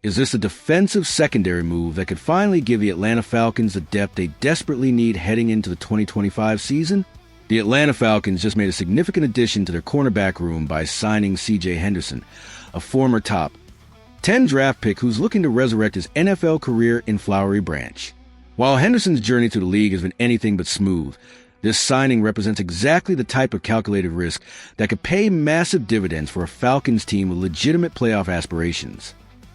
Is this a defensive secondary move that could finally give the Atlanta Falcons the depth they desperately need heading into the 2025 season? The Atlanta Falcons just made a significant addition to their cornerback room by signing C.J. Henderson, a former top 10 draft pick who's looking to resurrect his NFL career in Flowery Branch. While Henderson's journey to the league has been anything but smooth, this signing represents exactly the type of calculated risk that could pay massive dividends for a Falcons team with legitimate playoff aspirations.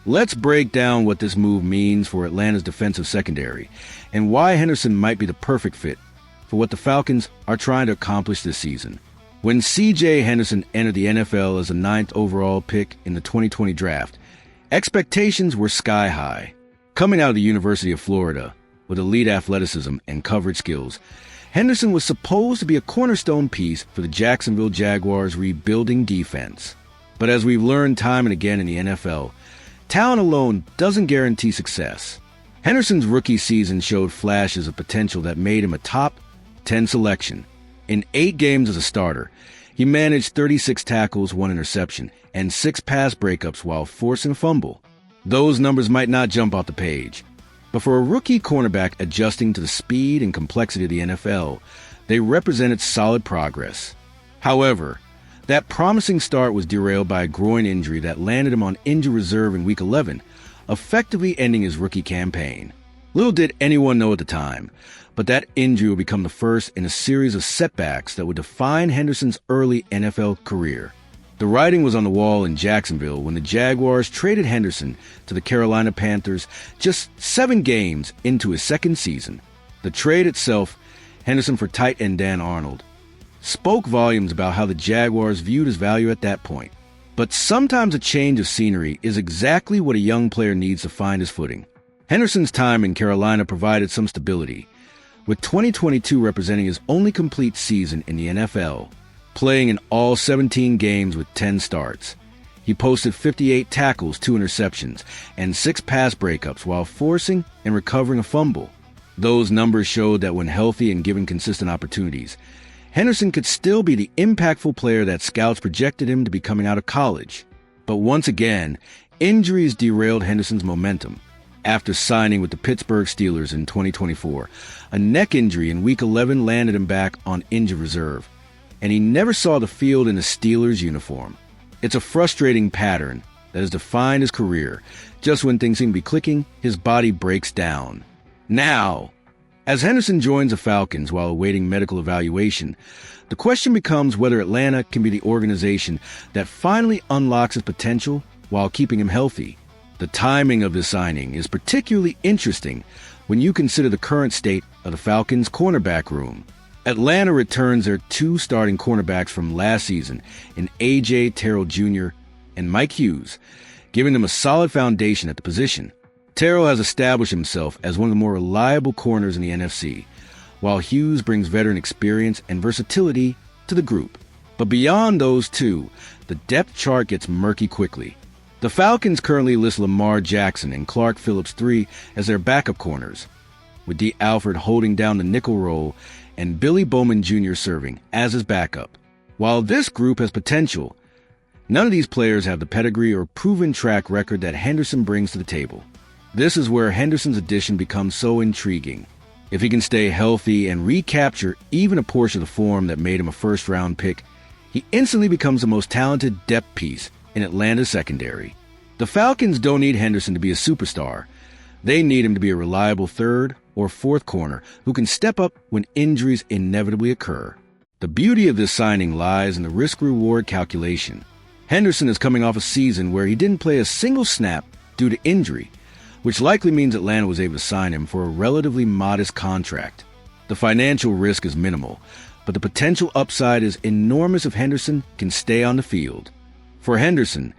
Let's break down what this move means for Atlanta's defensive secondary and why Henderson might be the perfect fit for what the Falcons are trying to accomplish this season. When C.J. Henderson entered the NFL as the 9th overall pick in the 2020 draft, expectations were sky high. Coming out of the University of Florida with elite athleticism and coverage skills, Henderson was supposed to be a cornerstone piece for the Jacksonville Jaguars' rebuilding defense. But as we've learned time and again in the NFL, talent alone doesn't guarantee success. Henderson's rookie season showed flashes of potential that made him a top 10 selection. In 8 games as a starter, he managed 36 tackles, 1 interception, and 6 pass breakups while forcing a fumble. Those numbers might not jump off the page, but for a rookie cornerback adjusting to the speed and complexity of the NFL, they represented solid progress. However, that promising start was derailed by a groin injury that landed him on injured reserve in Week 11, effectively ending his rookie campaign. Little did anyone know at the time, but that injury would become the first in a series of setbacks that would define Henderson's early NFL career. The writing was on the wall in Jacksonville when the Jaguars traded Henderson to the Carolina Panthers just 7 games into his second season. The trade itself, Henderson for tight end Dan Arnold, spoke volumes about how the Jaguars viewed his value at that point. But sometimes a change of scenery is exactly what a young player needs to find his footing. Henderson's time in Carolina provided some stability, with 2022 representing his only complete season in the NFL, playing in all 17 games with 10 starts. He posted 58 tackles, 2 interceptions, and 6 pass breakups while forcing and recovering a fumble. Those numbers showed that when healthy and given consistent opportunities, Henderson could still be the impactful player that scouts projected him to be coming out of college. But once again, injuries derailed Henderson's momentum. After signing with the Pittsburgh Steelers in 2024, a neck injury in Week 11 landed him back on injured reserve, and he never saw the field in a Steelers uniform. It's a frustrating pattern that has defined his career. Just when things seem to be clicking, his body breaks down. Now, as Henderson joins the Falcons while awaiting medical evaluation, the question becomes whether Atlanta can be the organization that finally unlocks his potential while keeping him healthy. The timing of this signing is particularly interesting when you consider the current state of the Falcons' cornerback room. Atlanta returns their 2 starting cornerbacks from last season in A.J. Terrell Jr. and Mike Hughes, giving them a solid foundation at the position. Terrell has established himself as one of the more reliable corners in the NFC, while Hughes brings veteran experience and versatility to the group. But beyond those two, the depth chart gets murky quickly. The Falcons currently list Lamar Jackson and Clark Phillips III as their backup corners, with D. Alford holding down the nickel role and Billy Bowman Jr. serving as his backup. While this group has potential, none of these players have the pedigree or proven track record that Henderson brings to the table. This is where Henderson's addition becomes so intriguing. If he can stay healthy and recapture even a portion of the form that made him a first-round pick, he instantly becomes the most talented depth piece in Atlanta's secondary. The Falcons don't need Henderson to be a superstar. They need him to be a reliable 3rd or 4th corner who can step up when injuries inevitably occur. The beauty of this signing lies in the risk-reward calculation. Henderson is coming off a season where he didn't play a single snap due to injury, which likely means Atlanta was able to sign him for a relatively modest contract. The financial risk is minimal, but the potential upside is enormous if Henderson can stay on the field. For Henderson,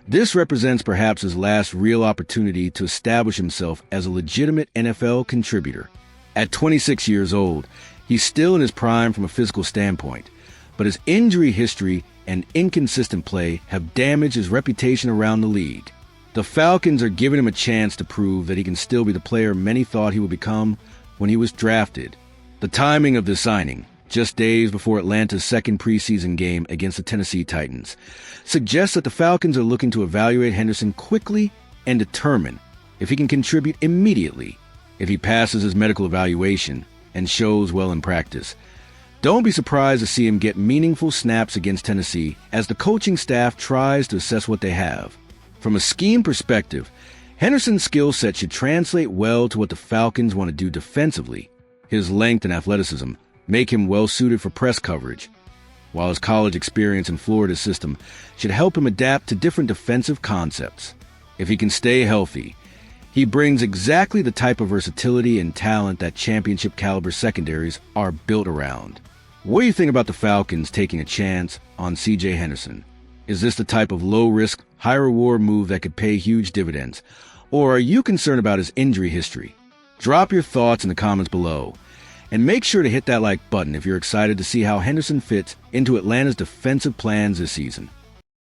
this represents perhaps his last real opportunity to establish himself as a legitimate NFL contributor. At 26 years old, he's still in his prime from a physical standpoint, but his injury history and inconsistent play have damaged his reputation around the league. The Falcons are giving him a chance to prove that he can still be the player many thought he would become when he was drafted. The timing of this signing, just days before Atlanta's second preseason game against the Tennessee Titans, suggests that the Falcons are looking to evaluate Henderson quickly and determine if he can contribute immediately if he passes his medical evaluation and shows well in practice. Don't be surprised to see him get meaningful snaps against Tennessee as the coaching staff tries to assess what they have. From a scheme perspective, Henderson's skill set should translate well to what the Falcons want to do defensively. His length and athleticism make him well-suited for press coverage, while his college experience in Florida's system should help him adapt to different defensive concepts. If he can stay healthy, he brings exactly the type of versatility and talent that championship-caliber secondaries are built around. What do you think about the Falcons taking a chance on C.J. Henderson? Is this the type of low-risk, high-reward move that could pay huge dividends? Or are you concerned about his injury history? Drop your thoughts in the comments below. And make sure to hit that like button if you're excited to see how Henderson fits into Atlanta's defensive plans this season.